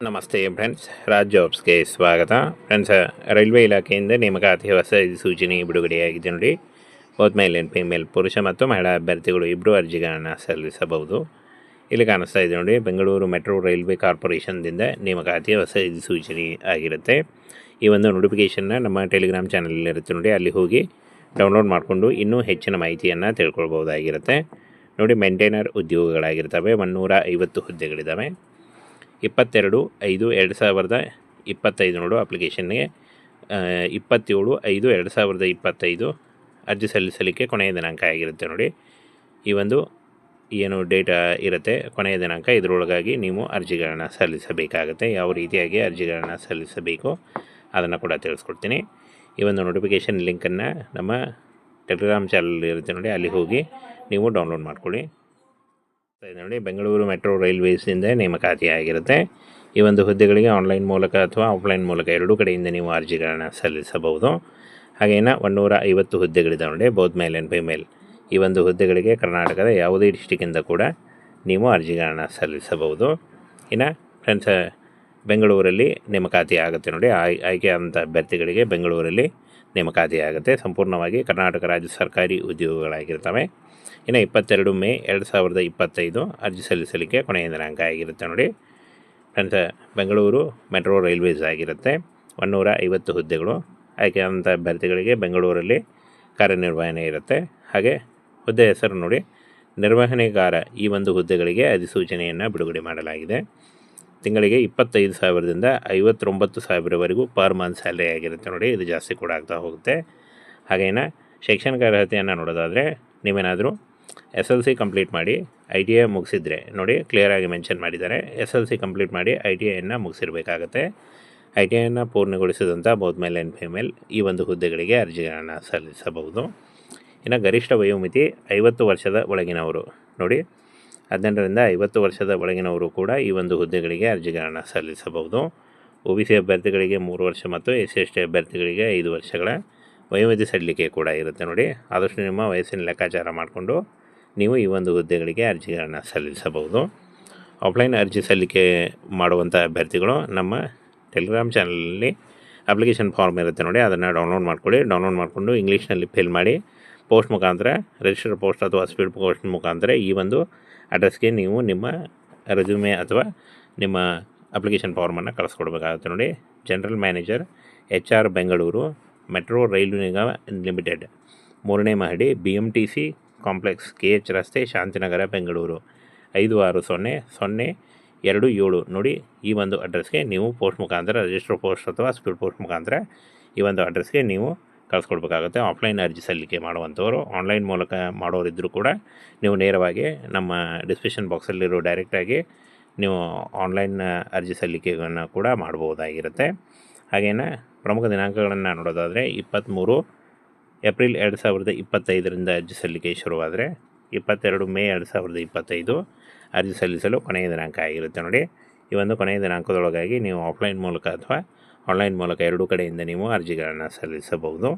ನಮಸ್ತೆ ಫ್ರೆಂಡ್ಸ್, ರಾಜ್ ಜಾಬ್ಸ್ಗೆ ಸ್ವಾಗತ. Friends, railway ಇಲಾಖೆಯಿಂದ ನೇಮಕಾತಿ ಹೊಸ ಸೂಚನೆ ಬಿಡುಗಡೆಯಾಗಿದೆ ನೋಡಿ. ಬೋತ್ ಮೇಲ್ ಆ್ಯಂಡ್ ಫೀಮೇಲ್, ಪುರುಷ ಮತ್ತು ಮಹಿಳಾ ಅಭ್ಯರ್ಥಿಗಳು ಇಬ್ಬರು ಅರ್ಜಿಗಳನ್ನು ಸಲ್ಲಿಸಬಹುದು. ಇಲ್ಲಿ ಕಾಣಿಸ್ತಾ ಇದೆ ನೋಡಿ, ಬೆಂಗಳೂರು ಮೆಟ್ರೋ ರೈಲ್ವೆ ಕಾರ್ಪೊರೇಷನ್ದಿಂದ ನೇಮಕಾತಿ ಹೊಸ ಸೂಚನೆ ಆಗಿರುತ್ತೆ. ಈ ಒಂದು ನೋಟಿಫಿಕೇಷನ್ನ ನಮ್ಮ ಟೆಲಿಗ್ರಾಮ್ ಚಾನಲಲ್ಲಿರುತ್ತೆ ನೋಡಿ, ಅಲ್ಲಿ ಹೋಗಿ ಡೌನ್ಲೋಡ್ ಮಾಡಿಕೊಂಡು ಇನ್ನೂ ಹೆಚ್ಚಿನ ಮಾಹಿತಿಯನ್ನು ತಿಳ್ಕೊಳ್ಬೋದಾಗಿರುತ್ತೆ ನೋಡಿ. ಮೇಂಟೈನರ್ ಉದ್ಯೋಗಗಳಾಗಿರ್ತವೆ, 150 ಹುದ್ದೆಗಳಿದ್ದಾವೆ. 22/5/2025 ನೋಡು ಅಪ್ಲಿಕೇಶನ್ಗೆ 27/5/2025 ಅರ್ಜಿ ಸಲ್ಲಿಸಲಿಕ್ಕೆ ಕೊನೆಯ ದಿನಾಂಕ ಆಗಿರುತ್ತೆ ನೋಡಿ. ಈ ಒಂದು ಏನು ಡೇಟಾ ಇರುತ್ತೆ ಕೊನೆಯ ದಿನಾಂಕ, ಇದರೊಳಗಾಗಿ ನೀವು ಅರ್ಜಿಗಳನ್ನು ಸಲ್ಲಿಸಬೇಕಾಗುತ್ತೆ. ಯಾವ ರೀತಿಯಾಗಿ ಅರ್ಜಿಗಳನ್ನು ಸಲ್ಲಿಸಬೇಕು ಅದನ್ನು ಕೂಡ ತಿಳಿಸ್ಕೊಡ್ತೀನಿ. ಈ ಒಂದು ನೋಟಿಫಿಕೇಷನ್ ಲಿಂಕನ್ನು ನಮ್ಮ ಟೆಲಿಗ್ರಾಮ್ ಚಾನಲ್ ಇರುತ್ತೆ ನೋಡಿ, ಅಲ್ಲಿ ಹೋಗಿ ನೀವು ಡೌನ್ಲೋಡ್ ಮಾಡ್ಕೊಳ್ಳಿ ನೋಡಿ. ಬೆಂಗಳೂರು ಮೆಟ್ರೋ ರೈಲ್ವೇಸಿಂದ ನೇಮಕಾತಿ ಆಗಿರುತ್ತೆ. ಈ ಒಂದು ಹುದ್ದೆಗಳಿಗೆ ಆನ್ಲೈನ್ ಮೂಲಕ ಅಥವಾ ಆಫ್ಲೈನ್ ಮೂಲಕ ಎರಡೂ ಕಡೆಯಿಂದ ನೀವು ಅರ್ಜಿಗಳನ್ನು ಸಲ್ಲಿಸಬಹುದು. ಹಾಗೇನ 150 ಹುದ್ದೆಗಳಿದ್ದಾವೆ ನೋಡಿ, ಬೋತ್ ಮೇಲ್ ಆ್ಯಂಡ್ ಫೀಮೇಲ್. ಈ ಒಂದು ಹುದ್ದೆಗಳಿಗೆ ಕರ್ನಾಟಕದ ಯಾವುದೇ ಡಿಸ್ಟಿಕ್ಕಿಂದ ಕೂಡ ನೀವು ಅರ್ಜಿಗಳನ್ನು ಸಲ್ಲಿಸಬಹುದು. ಇನ್ನು ಫ್ರೆಂಡ್ಸ್, ಬೆಂಗಳೂರಲ್ಲಿ ನೇಮಕಾತಿ ಆಗುತ್ತೆ ನೋಡಿ. ಆಯ್ಕೆಯಾದಂಥ ಅಭ್ಯರ್ಥಿಗಳಿಗೆ ಬೆಂಗಳೂರಲ್ಲಿ ನೇಮಕಾತಿ ಆಗುತ್ತೆ. ಸಂಪೂರ್ಣವಾಗಿ ಕರ್ನಾಟಕ ರಾಜ್ಯ ಸರ್ಕಾರಿ ಉದ್ಯೋಗಗಳಾಗಿರ್ತವೆ. ಇನ್ನು 22 ಮೇ 2025 ಅರ್ಜಿ ಸಲ್ಲಿಸಲಿಕ್ಕೆ ಕೊನೆಯ ದಿನಾಂಕ ಆಗಿರುತ್ತೆ ನೋಡಿ. ಫ್ರೆಂಡ್ಸ್, ಬೆಂಗಳೂರು ಮೆಟ್ರೋ ರೈಲ್ವೇಸ್ ಆಗಿರುತ್ತೆ. 150 ಹುದ್ದೆಗಳು. ಆಯ್ಕೆಯಾದಂಥ ಅಭ್ಯರ್ಥಿಗಳಿಗೆ ಬೆಂಗಳೂರಲ್ಲಿ ಕಾರ್ಯನಿರ್ವಹಣೆ ಇರುತ್ತೆ. ಹಾಗೆ ಹುದ್ದೆ ಹೆಸರು ನೋಡಿ, ನಿರ್ವಹಣೆಗಾರ. ಈ ಒಂದು ಹುದ್ದೆಗಳಿಗೆ ಅಧಿಸೂಚನೆಯನ್ನು ಬಿಡುಗಡೆ ಮಾಡಲಾಗಿದೆ. ತಿಂಗಳಿಗೆ 25,000ದಿಂದ 59,000ವರೆಗೂ ಪರ್ ಮಂತ್ ಸ್ಯಾಲರಿ ಆಗಿರುತ್ತೆ ನೋಡಿ. ಇದು ಜಾಸ್ತಿ ಕೂಡ ಆಗ್ತಾ ಹೋಗುತ್ತೆ. ಹಾಗೇನ ಶೈಕ್ಷಣಿಕ ಅರ್ಹತೆಯನ್ನು ನೋಡೋದಾದರೆ, ನೀವೇನಾದರೂ SLC ಕಂಪ್ಲೀಟ್ ಮಾಡಿ ITI ಮುಗಿಸಿದ್ರೆ ನೋಡಿ, ಕ್ಲಿಯರಾಗಿ ಮೆನ್ಷನ್ ಮಾಡಿದ್ದಾರೆ. SLC ಕಂಪ್ಲೀಟ್ ಮಾಡಿ ITIಯನ್ನು ಮುಗಿಸಿರಬೇಕಾಗತ್ತೆ. ITIಯನ್ನು ಪೂರ್ಣಗೊಳಿಸಿದಂಥ ಬೋತ್ ಮೇಲ್ ಆ್ಯಂಡ್ ಫೀಮೇಲ್ ಈ ಒಂದು ಹುದ್ದೆಗಳಿಗೆ ಅರ್ಜಿಗಳನ್ನು ಸಲ್ಲಿಸಬಹುದು. ಇನ್ನು ಗರಿಷ್ಠ ವಯೋಮಿತಿ 50 ವರ್ಷದ ಒಳಗಿನವರು ನೋಡಿ. 18ರಿಂದ 50 ವರ್ಷದ ಒಳಗಿನವರು ಕೂಡ ಈ ಒಂದು ಹುದ್ದೆಗಳಿಗೆ ಅರ್ಜಿಗಳನ್ನು ಸಲ್ಲಿಸಬಹುದು. OBC ಅಭ್ಯರ್ಥಿಗಳಿಗೆ 3 ವರ್ಷ ಮತ್ತು SC/ST ಅಭ್ಯರ್ಥಿಗಳಿಗೆ 5 ವರ್ಷಗಳ ವಯೋಮಿತಿ ಸಡಿಲಿಕೆ ಕೂಡ ಇರುತ್ತೆ ನೋಡಿ. ಆದಷ್ಟು ನಿಮ್ಮ ವಯಸ್ಸಿನ ಲೆಕ್ಕಾಚಾರ ಮಾಡಿಕೊಂಡು ನೀವು ಈ ಒಂದು ಹುದ್ದೆಗಳಿಗೆ ಅರ್ಜಿಗಳನ್ನು ಸಲ್ಲಿಸಬಹುದು. ಆಫ್ಲೈನ್ ಅರ್ಜಿ ಸಲ್ಲಿಕೆ ಮಾಡುವಂಥ ಅಭ್ಯರ್ಥಿಗಳು ನಮ್ಮ ಟೆಲಿಗ್ರಾಮ್ ಚಾನಲಲ್ಲಿ ಅಪ್ಲಿಕೇಶನ್ ಫಾರ್ಮ್ ಇರುತ್ತೆ ನೋಡಿ, ಅದನ್ನು ಡೌನ್ಲೋಡ್ ಮಾಡ್ಕೊಳ್ಳಿ. ಡೌನ್ಲೋಡ್ ಮಾಡಿಕೊಂಡು ಇಂಗ್ಲೀಷ್ನಲ್ಲಿ ಫಿಲ್ ಮಾಡಿ ಪೋಸ್ಟ್ ಮುಖಾಂತರ, ರಿಜಿಸ್ಟರ್ ಪೋಸ್ಟ್ ಅಥವಾ ಸ್ಪೀಡ್ ಪೋಸ್ಟ್ ಮುಖಾಂತರ ಈ ಒಂದು ಅಡ್ರೆಸ್ಗೆ ನೀವು ನಿಮ್ಮ ರೆಸ್ಯೂಮೆ ಅಥವಾ ನಿಮ್ಮ ಅಪ್ಲಿಕೇಶನ್ ಫಾರ್ಮನ್ನು ಕಳಿಸ್ಕೊಡ್ಬೇಕಾಗುತ್ತೆ ನೋಡಿ. General manager HR Bengaluru metro rail Nigama limited, 3ನೇ ಮಹಡಿ, BMTC ಕಾಂಪ್ಲೆಕ್ಸ್, KH ರಸ್ತೆ, ಶಾಂತಿನಗರ, ಬೆಂಗಳೂರು 560027 ನೋಡಿ. ಈ ಒಂದು ಅಡ್ರೆಸ್ಗೆ ನೀವು ಪೋಸ್ಟ್ ಮುಖಾಂತರ, ರಿಜಿಸ್ಟರ್ ಪೋಸ್ಟ್ ಅಥವಾ ಸ್ಪೀಡ್ ಪೋಸ್ಟ್ ಮುಖಾಂತರ ಈ ಒಂದು ಅಡ್ರೆಸ್ಗೆ ನೀವು ಕಳಿಸ್ಕೊಡ್ಬೇಕಾಗುತ್ತೆ. ಆಫ್ಲೈನ್ ಅರ್ಜಿ ಸಲ್ಲಿಕೆ ಮಾಡುವಂಥವರು, ಆನ್ಲೈನ್ ಮೂಲಕ ಮಾಡೋರಿದ್ದರೂ ಕೂಡ ನೀವು ನೇರವಾಗಿ ನಮ್ಮ ಡಿಸ್ಕ್ರಿಪ್ಷನ್ ಬಾಕ್ಸಲ್ಲಿರೋ ಡೈರೆಕ್ಟಾಗಿ ನೀವು ಆನ್ಲೈನ್ ಅರ್ಜಿ ಸಲ್ಲಿಕೆಯನ್ನು ಕೂಡ ಮಾಡ್ಬೋದಾಗಿರುತ್ತೆ. ಹಾಗೇನ ಪ್ರಮುಖ ದಿನಾಂಕಗಳನ್ನು ನೋಡೋದಾದರೆ, 23 ಏಪ್ರಿಲ್ 2025ರಿಂದ ಅರ್ಜಿ ಸಲ್ಲಿಕೆ ಶುರುವಾದರೆ 22 ಮೇ 2025 ಅರ್ಜಿ ಸಲ್ಲಿಸಲು ಕೊನೆಯ ದಿನಾಂಕ ಆಗಿರುತ್ತೆ ನೋಡಿ. ಈ ಒಂದು ಕೊನೆಯ ದಿನಾಂಕದೊಳಗಾಗಿ ನೀವು ಆಫ್ಲೈನ್ ಮೂಲಕ ಅಥವಾ ಆನ್ಲೈನ್ ಮೂಲಕ ಎರಡೂ ಕಡೆಯಿಂದ ನೀವು ಅರ್ಜಿಗಳನ್ನು ಸಲ್ಲಿಸಬಹುದು.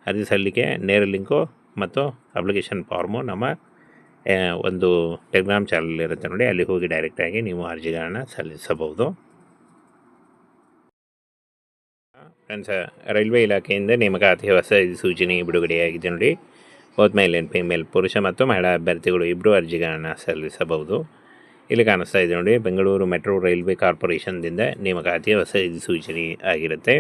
ಅರ್ಜಿ ಸಲ್ಲಿಕೆ ನೇರ ಲಿಂಕು ಮತ್ತು ಅಪ್ಲಿಕೇಶನ್ ಫಾರ್ಮು ನಮ್ಮ ಒಂದು ಟೆಲಿಗ್ರಾಮ್ ಚಾನಲ್ ಇರುತ್ತೆ ನೋಡಿ, ಅಲ್ಲಿ ಹೋಗಿ ಡೈರೆಕ್ಟಾಗಿ ನೀವು ಅರ್ಜಿಗಳನ್ನು ಸಲ್ಲಿಸಬಹುದು. ಫ್ರೆಂಡ್ಸ್, ರೈಲ್ವೆ ಇಲಾಖೆಯಿಂದ ನೇಮಕಾತಿ ಹೊಸ ಸೂಚನೆ ಬಿಡುಗಡೆಯಾಗಿದೆ ನೋಡಿ. ಬೋತ್ ಮೇಲ್ ಆ್ಯಂಡ್ ಫೀಮೇಲ್, ಪುರುಷ ಮತ್ತು ಮಹಿಳಾ ಅಭ್ಯರ್ಥಿಗಳು ಇಬ್ಬರು ಅರ್ಜಿಗಳನ್ನು ಸಲ್ಲಿಸಬಹುದು. ಇಲ್ಲಿ ಕಾಣಿಸ್ತಾ ಇದೆ ನೋಡಿ, ಬೆಂಗಳೂರು ಮೆಟ್ರೋ ರೈಲ್ವೆ ಕಾರ್ಪೊರೇಷನ್ದಿಂದ ನೇಮಕಾತಿ ಹೊಸ ಸೂಚನೆ ಆಗಿರುತ್ತೆ.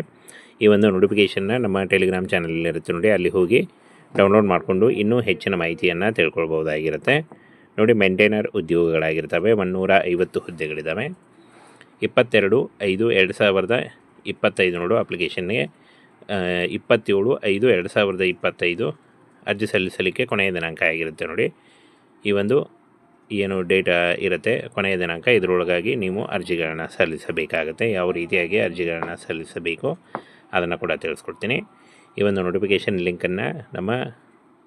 ಈ ಒಂದು ನೋಟಿಫಿಕೇಷನ್ನ ನಮ್ಮ ಟೆಲಿಗ್ರಾಮ್ ಚಾನಲಲ್ಲಿರುತ್ತೆ ನೋಡಿ, ಅಲ್ಲಿ ಹೋಗಿ ಡೌನ್ಲೋಡ್ ಮಾಡಿಕೊಂಡು ಇನ್ನೂ ಹೆಚ್ಚಿನ ಮಾಹಿತಿಯನ್ನು ತಿಳ್ಕೊಳ್ಬೋದಾಗಿರುತ್ತೆ ನೋಡಿ. ಮೇಂಟೈನರ್ ಉದ್ಯೋಗಗಳಾಗಿರ್ತವೆ, 150 ಹುದ್ದೆಗಳಿದ್ದಾವೆ. 22/5/2025 ನೋಡು ಅಪ್ಲಿಕೇಶನ್ಗೆ 27/5/2025 ಅರ್ಜಿ ಸಲ್ಲಿಸಲಿಕ್ಕೆ ಕೊನೆಯ ದಿನಾಂಕ ಆಗಿರುತ್ತೆ ನೋಡಿ. ಈ ಒಂದು ಏನು ಡೇಟಾ ಇರುತ್ತೆ ಕೊನೆಯ ದಿನಾಂಕ, ಇದರೊಳಗಾಗಿ ನೀವು ಅರ್ಜಿಗಳನ್ನು ಸಲ್ಲಿಸಬೇಕಾಗುತ್ತೆ. ಯಾವ ರೀತಿಯಾಗಿ ಅರ್ಜಿಗಳನ್ನು ಸಲ್ಲಿಸಬೇಕು ಅದನ್ನು ಕೂಡ ತಿಳಿಸ್ಕೊಡ್ತೀನಿ. ಈ ಒಂದು ನೋಟಿಫಿಕೇಷನ್ ಲಿಂಕನ್ನು ನಮ್ಮ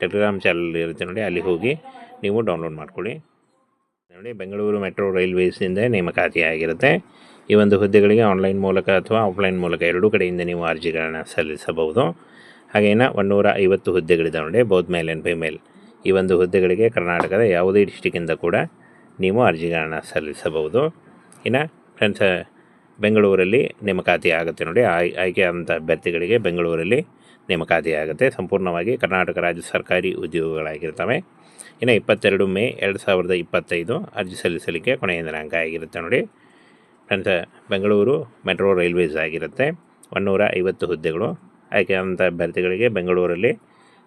ಟೆಲಿಗ್ರಾಮ್ ಚಾನಲ್ ಇರುತ್ತೆ ನೋಡಿ, ಅಲ್ಲಿ ಹೋಗಿ ನೀವು ಡೌನ್ಲೋಡ್ ಮಾಡ್ಕೊಳ್ಳಿ ನೋಡಿ. ಬೆಂಗಳೂರು ಮೆಟ್ರೋ ರೈಲ್ವೇಸಿಂದ ನೇಮಕಾತಿ ಆಗಿರುತ್ತೆ. ಈ ಒಂದು ಹುದ್ದೆಗಳಿಗೆ ಆನ್ಲೈನ್ ಮೂಲಕ ಅಥವಾ ಆಫ್ಲೈನ್ ಮೂಲಕ ಎರಡೂ ಕಡೆಯಿಂದ ನೀವು ಅರ್ಜಿಗಳನ್ನು ಸಲ್ಲಿಸಬಹುದು. ಹಾಗೇನ 150 ಹುದ್ದೆಗಳಿದ್ದಾವೆ ನೋಡಿ, ಬೋತ್ ಮೇಲ್ ಆ್ಯಂಡ್ ಫೀಮೇಲ್. ಈ ಒಂದು ಹುದ್ದೆಗಳಿಗೆ ಕರ್ನಾಟಕದ ಯಾವುದೇ ಡಿಸ್ಟಿಕ್ಕಿಂದ ಕೂಡ ನೀವು ಅರ್ಜಿಗಳನ್ನು ಸಲ್ಲಿಸಬಹುದು. ಇನ್ನು ಫ್ರೆಂಡ್ಸ್, ಬೆಂಗಳೂರಲ್ಲಿ ನೇಮಕಾತಿ ಆಗುತ್ತೆ ನೋಡಿ. ಆಯ್ಕೆಯಾದಂಥ ಅಭ್ಯರ್ಥಿಗಳಿಗೆ ಬೆಂಗಳೂರಲ್ಲಿ ನೇಮಕಾತಿ ಆಗುತ್ತೆ. ಸಂಪೂರ್ಣವಾಗಿ ಕರ್ನಾಟಕ ರಾಜ್ಯ ಸರ್ಕಾರಿ ಉದ್ಯೋಗಗಳಾಗಿರ್ತವೆ. ಇನ್ನು 22 ಮೇ 2025 ಅರ್ಜಿ ಸಲ್ಲಿಸಲಿಕ್ಕೆ ಕೊನೆಯ ದಿನಾಂಕ ಆಗಿರುತ್ತೆ ನೋಡಿ ಫ್ರೆಂಡ್ಸ್. ಬೆಂಗಳೂರು ಮೆಟ್ರೋ ರೈಲ್ವೇಸ್ ಆಗಿರುತ್ತೆ. 150 ಹುದ್ದೆಗಳು. ಆಯ್ಕೆಯಾದಂಥ ಅಭ್ಯರ್ಥಿಗಳಿಗೆ ಬೆಂಗಳೂರಲ್ಲಿ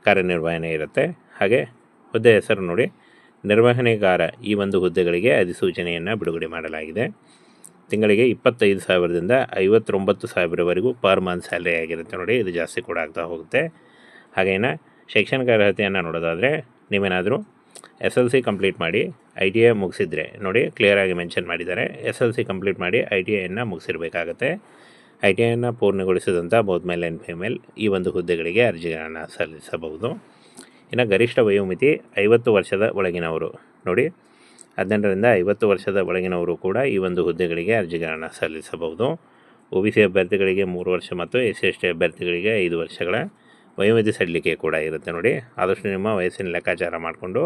ಕಾರ್ಯನಿರ್ವಹಣೆ ಇರುತ್ತೆ. ಹಾಗೆ ಹುದ್ದೆ ಹೆಸರು ನೋಡಿ, ನಿರ್ವಹಣೆಗಾರ. ಈ ಒಂದು ಹುದ್ದೆಗಳಿಗೆ ಅಧಿಸೂಚನೆಯನ್ನು ಬಿಡುಗಡೆ ಮಾಡಲಾಗಿದೆ. ತಿಂಗಳಿಗೆ 25,000ದಿಂದ 59,000ವರೆಗೂ ಪರ್ ಮಂತ್ ಸ್ಯಾಲ್ರಿ ಆಗಿರುತ್ತೆ ನೋಡಿ. ಇದು ಜಾಸ್ತಿ ಕೂಡ ಆಗ್ತಾ ಹೋಗುತ್ತೆ. ಹಾಗೇನ ಶೈಕ್ಷಣಿಕ ಅರ್ಹತೆಯನ್ನು ನೋಡೋದಾದರೆ, ನೀವೇನಾದರೂ SLC ಕಂಪ್ಲೀಟ್ ಮಾಡಿ ITI ಮುಗಿಸಿದ್ರೆ ನೋಡಿ, ಕ್ಲಿಯರಾಗಿ ಮೆನ್ಷನ್ ಮಾಡಿದ್ದಾರೆ. SLC ಕಂಪ್ಲೀಟ್ ಮಾಡಿ ITIಯನ್ನು ಮುಗಿಸಿರಬೇಕಾಗತ್ತೆ. ITIಯನ್ನು ಪೂರ್ಣಗೊಳಿಸಿದಂಥ ಬೋತ್ ಮೇಲ್ ಆ್ಯಂಡ್ ಫಿಮೇಲ್ ಈ ಒಂದು ಹುದ್ದೆಗಳಿಗೆ ಅರ್ಜಿಗಳನ್ನು ಸಲ್ಲಿಸಬಹುದು. ಇನ್ನು ಗರಿಷ್ಠ ವಯೋಮಿತಿ 50 ವರ್ಷದ ಒಳಗಿನವರು ನೋಡಿ. 18ರಿಂದ 50 ವರ್ಷದ ಒಳಗಿನವರು ಕೂಡ ಈ ಒಂದು ಹುದ್ದೆಗಳಿಗೆ ಅರ್ಜಿಗಳನ್ನು ಸಲ್ಲಿಸಬಹುದು. OBC ಅಭ್ಯರ್ಥಿಗಳಿಗೆ 3 ವರ್ಷ ಮತ್ತು SC/ST ಅಭ್ಯರ್ಥಿಗಳಿಗೆ 5 ವರ್ಷಗಳ ವಯೋಮಿತಿ ಸಡಿಲಿಕೆ ಕೂಡ ಇರುತ್ತೆ ನೋಡಿ. ಆದಷ್ಟು ನಿಮ್ಮ ವಯಸ್ಸಿನ ಲೆಕ್ಕಾಚಾರ ಮಾಡಿಕೊಂಡು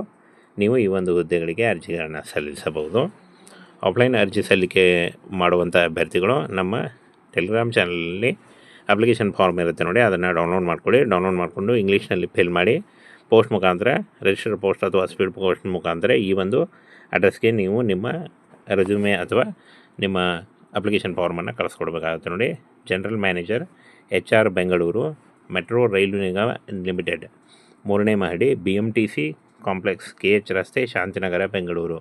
ನೀವು ಈ ಒಂದು ಹುದ್ದೆಗಳಿಗೆ ಅರ್ಜಿಗಳನ್ನು ಸಲ್ಲಿಸಬಹುದು. ಆಫ್ಲೈನ್ ಅರ್ಜಿ ಸಲ್ಲಿಕೆ ಮಾಡುವಂಥ ಅಭ್ಯರ್ಥಿಗಳು ನಮ್ಮ ಟೆಲಿಗ್ರಾಮ್ ಚಾನಲಲ್ಲಿ ಅಪ್ಲಿಕೇಶನ್ ಫಾರ್ಮ್ ಇರುತ್ತೆ ನೋಡಿ, ಅದನ್ನು ಡೌನ್ಲೋಡ್ ಮಾಡ್ಕೊಳ್ಳಿ. ಡೌನ್ಲೋಡ್ ಮಾಡಿಕೊಂಡು ಇಂಗ್ಲೀಷ್ನಲ್ಲಿ ಫಿಲ್ ಮಾಡಿ ಪೋಸ್ಟ್ ಮುಖಾಂತರ, ರಿಜಿಸ್ಟರ್ ಪೋಸ್ಟ್ ಅಥವಾ ಸ್ಪೀಡ್ ಪೋಸ್ಟ್ ಮುಖಾಂತರ ಈ ಒಂದು ಅಡ್ರೆಸ್ಗೆ ನೀವು ನಿಮ್ಮ ರೆಸ್ಯೂಮೆ ಅಥವಾ ನಿಮ್ಮ ಅಪ್ಲಿಕೇಶನ್ ಫಾರ್ಮನ್ನು ಕಳಿಸ್ಕೊಡ್ಬೇಕಾಗುತ್ತೆ ನೋಡಿ. General manager HR Bengaluru, metro rail Nigama limited, 3ನೇ ಮಹಡಿ, BMTC ಕಾಂಪ್ಲೆಕ್ಸ್, KH ರಸ್ತೆ, ಶಾಂತಿನಗರ, ಬೆಂಗಳೂರು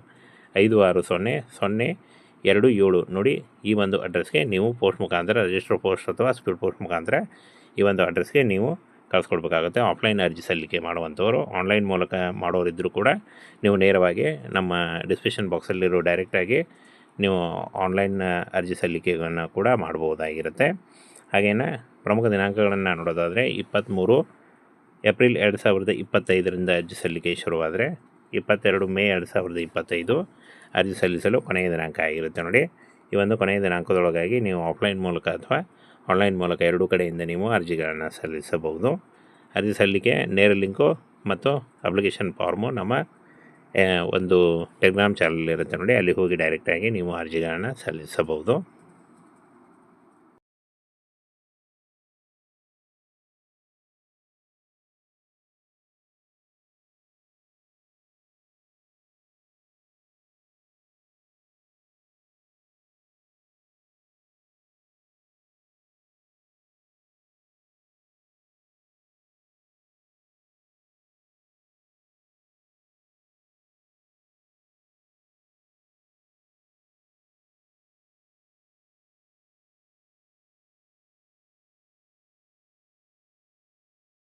560027 ನೋಡಿ. ಈ ಒಂದು ಅಡ್ರೆಸ್ಗೆ ನೀವು ಪೋಸ್ಟ್ ಮುಖಾಂತರ, ರಿಜಿಸ್ಟರ್ ಪೋಸ್ಟ್ ಅಥವಾ ಸ್ಪೀಡ್ ಪೋಸ್ಟ್ ಮುಖಾಂತರ ಈ ಒಂದು ಅಡ್ರೆಸ್ಗೆ ನೀವು ಕಳಿಸ್ಕೊಡ್ಬೇಕಾಗುತ್ತೆ. ಆಫ್ಲೈನ್ ಅರ್ಜಿ ಸಲ್ಲಿಕೆ ಮಾಡುವಂಥವರು, ಆನ್ಲೈನ್ ಮೂಲಕ ಮಾಡೋರಿದ್ದರೂ ಕೂಡ ನೀವು ನೇರವಾಗಿ ನಮ್ಮ ಡಿಸ್ಕ್ರಿಪ್ಷನ್ ಬಾಕ್ಸಲ್ಲಿರೋ ಡೈರೆಕ್ಟಾಗಿ ನೀವು ಆನ್ಲೈನ್ ಅರ್ಜಿ ಸಲ್ಲಿಕೆಯನ್ನು ಕೂಡ ಮಾಡ್ಬೋದಾಗಿರುತ್ತೆ. ಹಾಗೇನು ಪ್ರಮುಖ ದಿನಾಂಕಗಳನ್ನು ನೋಡೋದಾದರೆ, 23 ಏಪ್ರಿಲ್ 2025ರಿಂದ ಅರ್ಜಿ ಸಲ್ಲಿಕೆ ಶುರುವಾದರೆ 22 ಮೇ 2025 ಅರ್ಜಿ ಸಲ್ಲಿಸಲು ಕೊನೆಯ ದಿನಾಂಕ ಆಗಿರುತ್ತೆ ನೋಡಿ. ಈ ಒಂದು ಕೊನೆಯ ದಿನಾಂಕದೊಳಗಾಗಿ ನೀವು ಆಫ್ಲೈನ್ ಮೂಲಕ ಅಥವಾ ಆನ್ಲೈನ್ ಮೂಲಕ ಎರಡೂ ಕಡೆಯಿಂದ ನೀವು ಅರ್ಜಿಗಳನ್ನು ಸಲ್ಲಿಸಬಹುದು. ಅರ್ಜಿ ಸಲ್ಲಿಕೆ ನೇರ ಲಿಂಕು ಮತ್ತು ಅಪ್ಲಿಕೇಶನ್ ಫಾರ್ಮು ನಮ್ಮ ಒಂದು ಟೆಲಿಗ್ರಾಮ್ ಚಾನಲ್ ಇರುತ್ತೆ ನೋಡಿ, ಅಲ್ಲಿ ಹೋಗಿ ಡೈರೆಕ್ಟಾಗಿ ನೀವು ಅರ್ಜಿಗಳನ್ನು ಸಲ್ಲಿಸಬಹುದು.